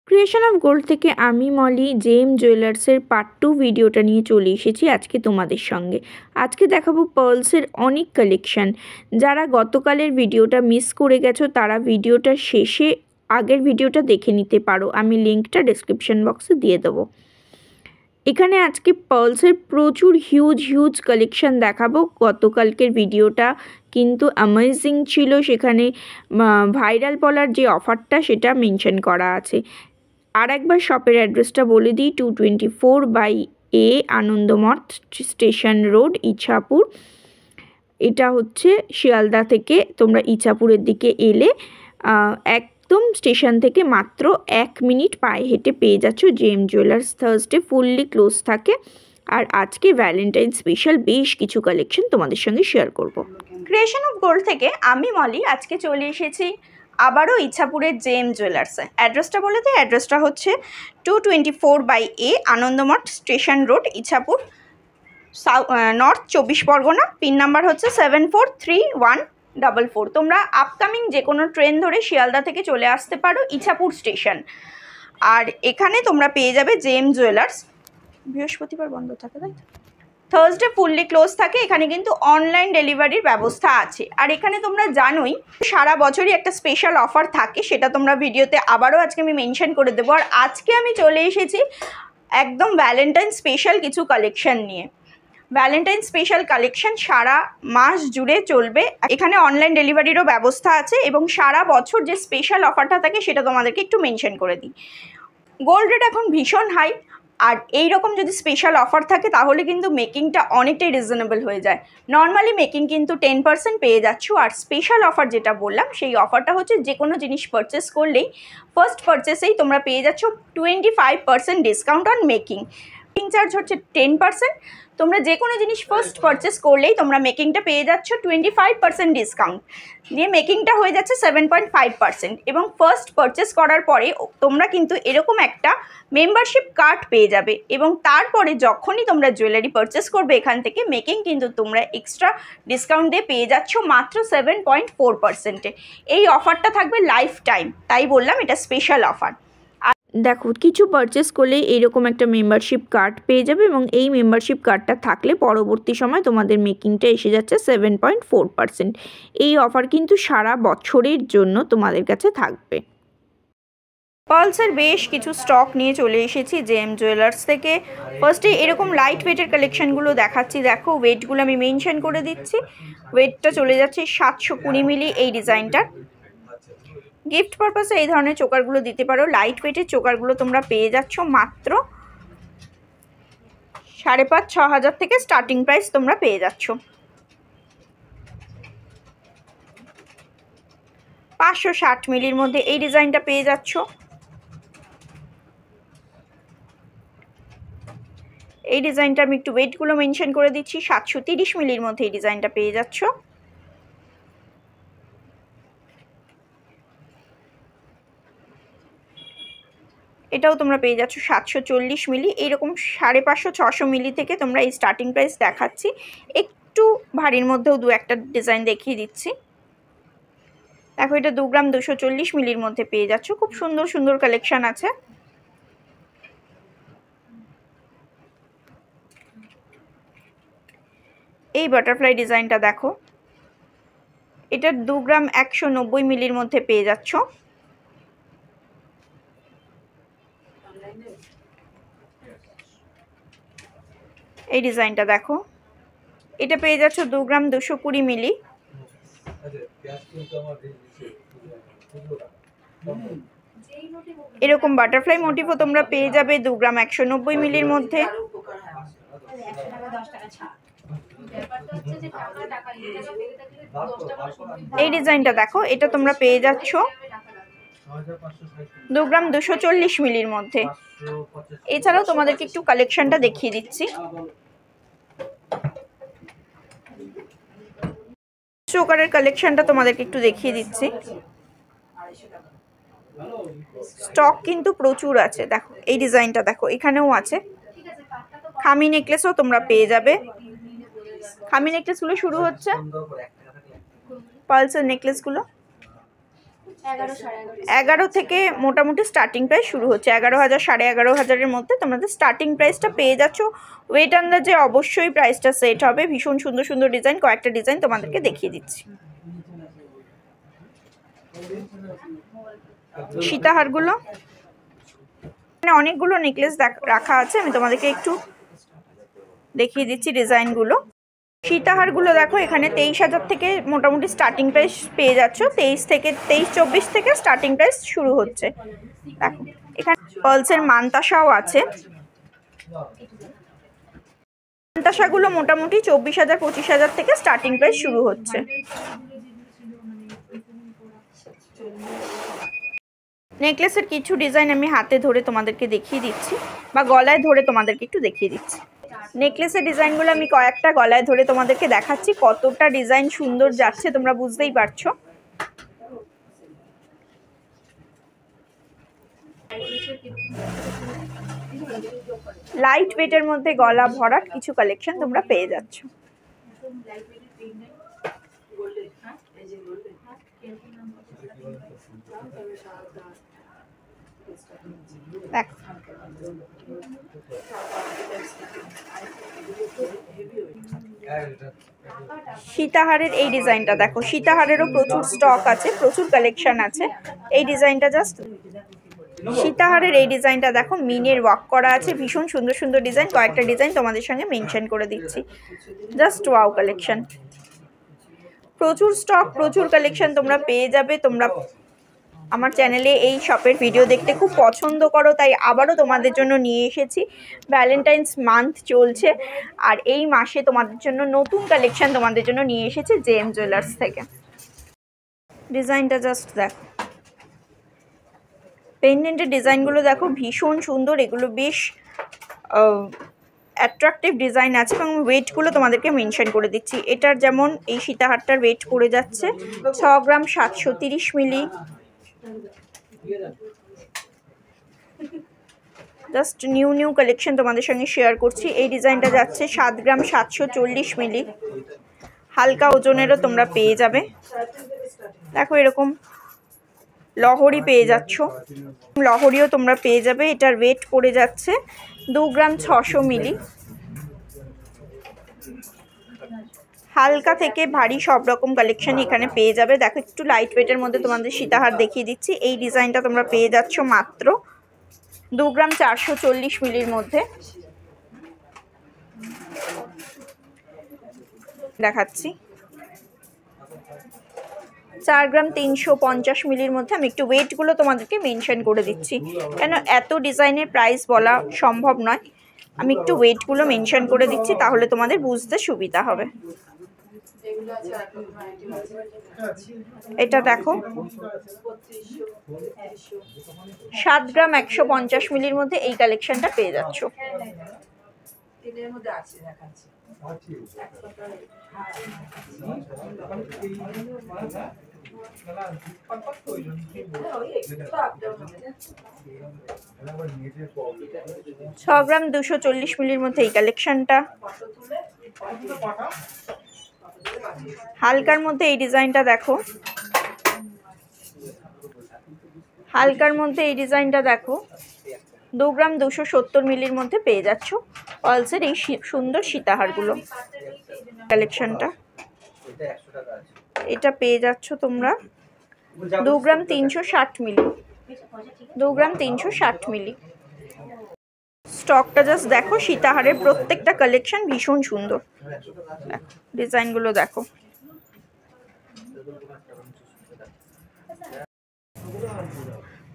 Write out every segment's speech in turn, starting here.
Creation of gold থেকে আমি মলি জেম জুয়েলার্সের part 2 ভিডিওটা নিয়ে চলে এসেছি আজকে তোমাদের সঙ্গে। আজকে দেখাবো পার্লসের অনেক কালেকশান। যারা গতকালের ভিডিওটা মিস করে গেছো তারা ভিডিওটা শেষে আগের ভিডিওটা দেখে নিতে পারো, আমি লিঙ্কটা ডেসক্রিপশন বক্সে দিয়ে দেবো। এখানে আজকে পার্লসের প্রচুর হিউজ কালেকশান দেখাবো। গতকালকের ভিডিওটা কিন্তু অ্যামেজিং ছিল, সেখানে ভাইরাল পলার যে অফারটা সেটা মেনশন করা আছে। আর একবার শপের অ্যাড্রেসটা বলে দিই, 224/A Anandamath station road, Ichapur. এটা হচ্ছে শিয়ালদা থেকে তোমরা ইছাপুরের দিকে এলে একদম স্টেশন থেকে মাত্র 1 মিনিট পায়ে হেঁটে পেয়ে যাচ্ছ জেম জুয়েলার্স। থার্সডে ফুললি ক্লোজ থাকে। আর আজকে ভ্যালেন্টাইন স্পেশাল বেশ কিছু কালেকশন তোমাদের সঙ্গে শেয়ার করব। ক্রিয়েশন অফ গোল্ড থেকে আমি মলি আজকে চলে এসেছি আবারও ইছাপুরের জেম জুয়েলার্সে। অ্যাড্রেসটা বলে দিই, অ্যাড্রেসটা হচ্ছে 224/A Anandamath station road, Ichapur, north 24 Parganas. Pin number হচ্ছে 743144। তোমরা আপকামিং যে কোনো ট্রেন ধরে শিয়ালদা থেকে চলে আসতে পারো ইছাপুর স্টেশন। আর এখানে তোমরা পেয়ে যাবে জেম জুয়েলার্স। বৃহস্পতিবার বন্ধ থাকে, তাই তো? থার্সডে ফুললি ক্লোজ থাকে। এখানে কিন্তু অনলাইন ডেলিভারির ব্যবস্থা আছে। আর এখানে তোমরা জানোই সারা বছরই একটা স্পেশাল অফার থাকে, সেটা তোমরা ভিডিওতে আবারও আজকে আমি মেনশন করে দেবো। আর আজকে আমি চলে এসেছি একদম ভ্যালেন্টাইন স্পেশাল কিছু কালেকশন নিয়ে। ভ্যালেন্টাইন স্পেশাল কালেকশন সারা মাস জুড়ে চলবে। এখানে অনলাইন ডেলিভারিরও ব্যবস্থা আছে এবং সারা বছর যে স্পেশাল অফারটা থাকে সেটা তোমাদেরকে একটু মেনশন করে দিই। গোল্ড রেট এখন ভীষণ হাই, আর এই রকম যদি স্পেশাল অফার থাকে তাহলে কিন্তু মেকিংটা অনেকটাই রিজনেবল হয়ে যায়। নর্মালি মেকিং কিন্তু 10% পেয়ে যাচ্ছ, আর স্পেশাল অফার যেটা বললাম সেই অফারটা হচ্ছে যে কোনো জিনিস পারচেস করলেই ফার্স্ট পারচেসেই তোমরা পেয়ে যাচ্ছ 25% discount on making. Making charge হচ্ছে 10%। তোমরা যে কোনো জিনিস ফার্স্ট পারচেস করলেই তোমরা মেকিংটা পেয়ে যাচ্ছ 25% ডিসকাউন্ট দিয়ে। মেকিংটা হয়ে যাচ্ছে 7.5%। এবং ফার্স্ট পারচেস করার পরে তোমরা কিন্তু এরকম একটা মেম্বারশিপ কার্ড পেয়ে যাবে। এবং তারপরে যখনই তোমরা জুয়েলারি পারচেস করবে এখান থেকে, মেকিং কিন্তু তোমরা এক্সট্রা ডিসকাউন্ট দিয়ে পেয়ে যাচ্ছ মাত্র 7.4%-এ। এই অফারটা থাকবে লাইফ টাইম, তাই বললাম এটা স্পেশাল অফার। দেখো, কিছু পারচেস করলে এইরকম একটা মেম্বারশিপ কার্ড পেয়ে যাবে এবং এই মেম্বারশিপ কার্ডটা থাকলে পরবর্তী সময় তোমাদের মেকিংটা এসে যাচ্ছে 7.4%। এই অফার কিন্তু সারা বছরের জন্য তোমাদের কাছে থাকবে। পার্লসের বেশ কিছু স্টক নিয়ে চলে এসেছি জেম জুয়েলার্স থেকে। ফার্স্টে এরকম লাইট ওয়েটের কালেকশানগুলো দেখাচ্ছি। দেখো, ওয়েটগুলো আমি মেনশন করে দিচ্ছি। ওয়েটটা চলে যাচ্ছে 720 মিলি এই ডিজাইনটার। গিফট পারপাসে এই ধরনের চোকারগুলো দিতে পারো। লাইট ওয়েটের চোকারগুলো তোমরা পেয়ে যাচ্ছ মাত্র 5,500-6 হাজার থেকে স্টার্টিং প্রাইস তোমরা পেয়ে যাচ্ছ। 560 মিলির মধ্যে এই ডিজাইনটা পেয়ে যাচ্ছ। এই ডিজাইনটা আমি একটু ওয়েটগুলো মেনশন করে দিচ্ছি। 730 মিলির মধ্যে এই ডিজাইনটা পেয়ে যাচ্ছ। এটাও তোমরা পেয়ে যাচ্ছ 740 মিলি। এইরকম 550-600 মিলি থেকে তোমরা এই স্টার্টিং প্রাইস দেখাচ্ছি। একটু ভারীর মধ্যেও দু একটা ডিজাইন দেখিয়ে দিচ্ছি। দেখো, এটা 2 গ্রাম 240 মিলির মধ্যে পেয়ে যাচ্ছ। খুব সুন্দর সুন্দর কালেকশন আছে। এই বাটারফ্লাই ডিজাইনটা দেখো, এটা 2 গ্রাম 190 মিলির মধ্যে পেয়ে যাচ্ছ। এই ডিজাইনটা দেখো, এটা পেয়ে যাচ্ছ 2 গ্রাম 220 মিলি। এরকম বাটারফ্লাই মোটিভও তোমরা পেয়ে যাবে 2 গ্রাম 190 মিলির মধ্যে। এই ডিজাইনটা দেখো, এটা তোমরা পেয়ে যাচ্ছ 2 গ্রাম 240 মিলির মধ্যে। এছাড়াও তোমাদেরকে একটু কালেকশনটা দেখিয়ে দিচ্ছি। চোকারের কালেকশনটা তোমাদেরকে একটু দেখিয়ে দিচ্ছি। স্টক কিন্তু প্রচুর আছে। দেখো, এই ডিজাইনটা দেখো, এখানেও আছে। খামি নেকলেসও তোমরা পেয়ে যাবে। খামি নেকলেসগুলো শুরু হচ্ছে, পালসের নেকলেসগুলো 11 থেকে মোটামুটি স্টার্টিং প্রাইস শুরু হচ্ছে। 11,000 11,500-এর মধ্যে তোমাদের স্টার্টিং প্রাইসটা পেয়ে যাচ্ছ। ওয়েট আন্দাজে অবশ্যই প্রাইসটা সেট হবে। ভীষণ সুন্দর সুন্দর ডিজাইন, কয়েকটা ডিজাইন তোমাদেরকে দেখিয়ে দিচ্ছি। সীতাহারগুলো মানে অনেকগুলো নেকলেস রাখা আছে, আমি তোমাদেরকে একটু দেখিয়ে দিচ্ছি ডিজাইনগুলো। সীতাহারগুলো দেখো এখানে 23,000 থেকে মোটামুটি স্টার্টিং প্রাইস পেয়ে যাচ্ছ। 23-24 থেকে স্টার্টিং প্রাইস শুরু হচ্ছে। দেখো এখানে পার্লসের মানতাসাও আছে। মানতাসাগুলো মোটামুটি 24,000-25,000 থেকে স্টার্টিং প্রাইস শুরু হচ্ছে। নেকলেসের কিছু ডিজাইন আমি হাতে ধরে তোমাদেরকে দেখিয়ে দিচ্ছি, বা গলায় ধরে তোমাদেরকে একটু দেখিয়ে দিচ্ছি। নেকলেসের ডিজাইনগুলো আমি কয়েকটা গলায় ধরে তোমাদেরকে দেখাচ্ছি, কতটা ডিজাইন সুন্দর যাচ্ছে তোমরা বুঝতেই পারছো। লাইট ওয়েটের মধ্যে গলা ভরাট কিছু কালেকশন তোমরা পেয়ে যাচ্ছ। দেখো সীতাহারের এই ডিজাইনটা দেখো, সীতাহারেরও প্রচুর স্টক আছে, প্রচুর কালেকশন আছে। এই ডিজাইনটা জাস্ট সীতাহারের এই ডিজাইনটা দেখো, মিনের ওয়ার্ক করা আছে, ভীষণ সুন্দর সুন্দর ডিজাইন। কয়েকটা ডিজাইন তোমাদের সঙ্গে মেনশন করে দিচ্ছি। জাস্ট ওয়াও কালেকশন, প্রচুর স্টক, প্রচুর কালেকশন তোমরা পেয়ে যাবে। তোমরা আমার চ্যানেলে এই শপের ভিডিও দেখতে খুব পছন্দ করো, তাই আবারও তোমাদের জন্য নিয়ে এসেছি। ভ্যালেন্টাইন্স মান্থ চলছে, আর এই মাসে তোমাদের জন্য নতুন কালেকশন তোমাদের জন্য নিয়ে এসেছে জেএম জুয়েলার্স থেকে। ডিজাইনটা জাস্ট দেখো, পেন্ডেন্টের ডিজাইনগুলো দেখো ভীষণ সুন্দর। এগুলো বেশ অ্যাট্রাকটিভ ডিজাইন আছে, এবং ওয়েটগুলো তোমাদেরকে মেনশন করে দিচ্ছি। এটার যেমন এই সীতাহারটার ওয়েট করে যাচ্ছে 6 গ্রাম 730 মিলি। জাস্ট নিউ কালেকশন তোমাদের সঙ্গে শেয়ার করছি। এই ডিজাইনটা যাচ্ছে 7 গ্রাম 740 মিলি। হালকা ওজনেরও তোমরা পেয়ে যাবে। দেখো এরকম লহরি পেয়ে যাচ্ছ, লহরিও তোমরা পেয়ে যাবে। এটার ওয়েট পড়ে যাচ্ছে 2 গ্রাম 600 মিলি। হালকা থেকে ভারী সব রকম কালেকশন এখানে পেয়ে যাবে। দেখো একটু লাইট ওয়েটের মধ্যে তোমাদের সীতাহার দেখিয়ে দিচ্ছি। এই ডিজাইনটা তোমরা পেয়ে যাচ্ছ মাত্র 2 গ্রাম 440 মিলির মধ্যে। দেখাচ্ছি 4 গ্রাম 350 মিলির মধ্যে। আমি একটু ওয়েটগুলো তোমাদেরকে মেনশন করে দিচ্ছি, কেন এত ডিজাইনের প্রাইস বলা সম্ভব নয়। আমি একটু ওয়েটগুলো মেনশন করে দিচ্ছি, তাহলে তোমাদের বুঝতে সুবিধা হবে। এটা দেখো 7 গ্রাম 150 মিলির মধ্যে এই কালেকশনটা পেয়ে যাচ্ছ। ছ গ্রাম 240 মিলির মধ্যে এই কালেকশনটা। হালকার মধ্যে এই ডিজাইনটা দেখো, হালকার মধ্যে এই ডিজাইনটা দেখো 2 গ্রাম 270 মিলির মধ্যে পেয়ে যাচ্ছ। পার্লসের এই সুন্দর সীতাহারগুলো কালেকশনটা, এটা পেয়ে যাচ্ছ তোমরা 2 গ্রাম 360 মিলি। 2 গ্রাম 360 মিলি। স্টকটা জাস্ট দেখো, সীতাহারের প্রত্যেকটা কালেকশন ভীষণ সুন্দর। ডিজাইনগুলো দেখো।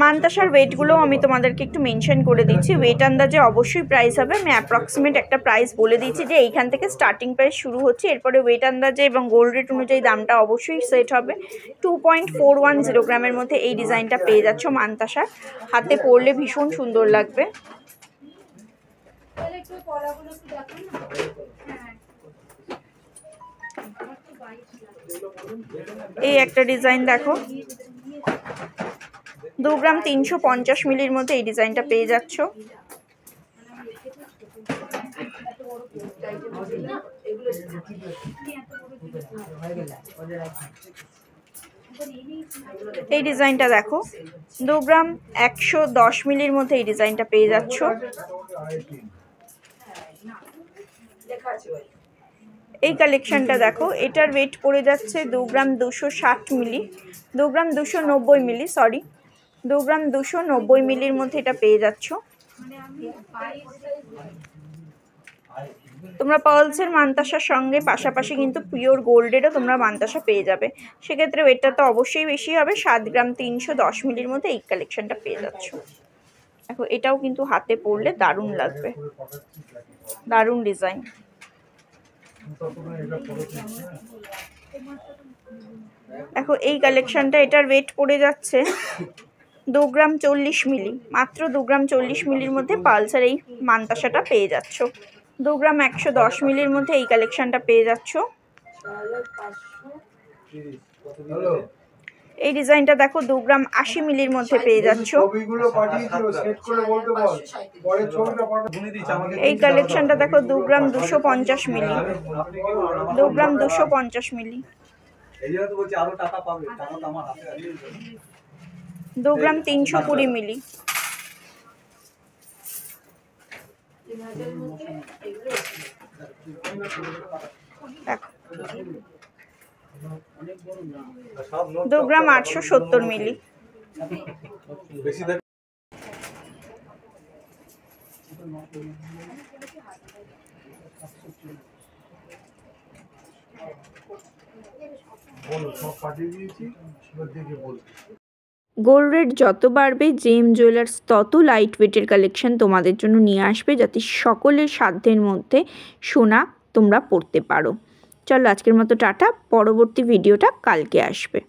মানতাসার ওয়েটগুলোও আমি তোমাদেরকে একটু মেনশন করে দিচ্ছি। ওয়েট আন্দাজে অবশ্যই প্রাইস হবে। আমি অ্যাপ্রক্সিমেট একটা প্রাইস বলে দিচ্ছি যে এইখান থেকে স্টার্টিং প্রাইস শুরু হচ্ছে। এরপরে ওয়েট আন্দাজে এবং গোল্ড রেট অনুযায়ী দামটা অবশ্যই সেট হবে। 2.410 গ্রামের মধ্যে এই ডিজাইনটা পেয়ে যাচ্ছ মানতাসার। হাতে পরলে ভীষণ সুন্দর লাগবে। এই একটা ডিজাইন দেখো, 2 গ্রাম 350 মিলির মধ্যে এই ডিজাইনটা পেয়ে যাচ্ছ। এই ডিজাইনটা দেখো, 2 গ্রাম 110 মিলির মধ্যে এই ডিজাইনটা পেয়ে যাচ্ছ। এই কালেকশনটা দেখো, এটার ওয়েট পড়ে যাচ্ছে 2 গ্রাম 260 মিলি, 2 গ্রাম 290 মিলি, সরি 2 গ্রাম 290 মিলির মধ্যে এটা পেয়ে যাচ্ছ। তোমরা পার্লসের মানতাসার সঙ্গে পাশাপাশি কিন্তু পিওর গোল্ডেরও তোমরা মানতাসা পেয়ে যাবে, সেক্ষেত্রে ওয়েটটা তো অবশ্যই বেশি হবে। 7 গ্রাম 310 মিলির মধ্যে এই কালেকশনটা পেয়ে যাচ্ছ। দেখো এটাও কিন্তু হাতে পরলে দারুণ লাগবে, দারুণ ডিজাইন। দেখো এই কালেকশনটা, এটার ওয়েট পড়ে যাচ্ছে 2 গ্রাম 40 মিলি, মাত্র 2 গ্রাম 40 মিলির মধ্যে পালসার এই মানতাসাটা পেয়ে যাচ্ছ। 2 গ্রাম 110 মিলির মধ্যে এই কালেকশনটা পেয়ে যাচ্ছ। এই ডিজাইনটা দেখো 2 গ্রাম 80 মিলির মধ্যে পেয়ে যাচ্ছ। এই কালেকশনটা দেখো 2 গ্রাম 250 মিলি, 2 গ্রাম 250 মিলি, 2 গ্রাম 320 মিলি। দেখো 2 গ্রাম 870 মিলি। গোল্ড রেট যত বাড়বে জেম জুয়েলার্স তত লাইট ওয়েটের কালেকশন তোমাদের জন্য নিয়ে আসবে, যাতে সকলের সাধ্যের মধ্যে সোনা তোমরা পড়তে পারো। চলো আজকের মতো টাটা, পরবর্তী ভিডিওটা কালকে আসবে।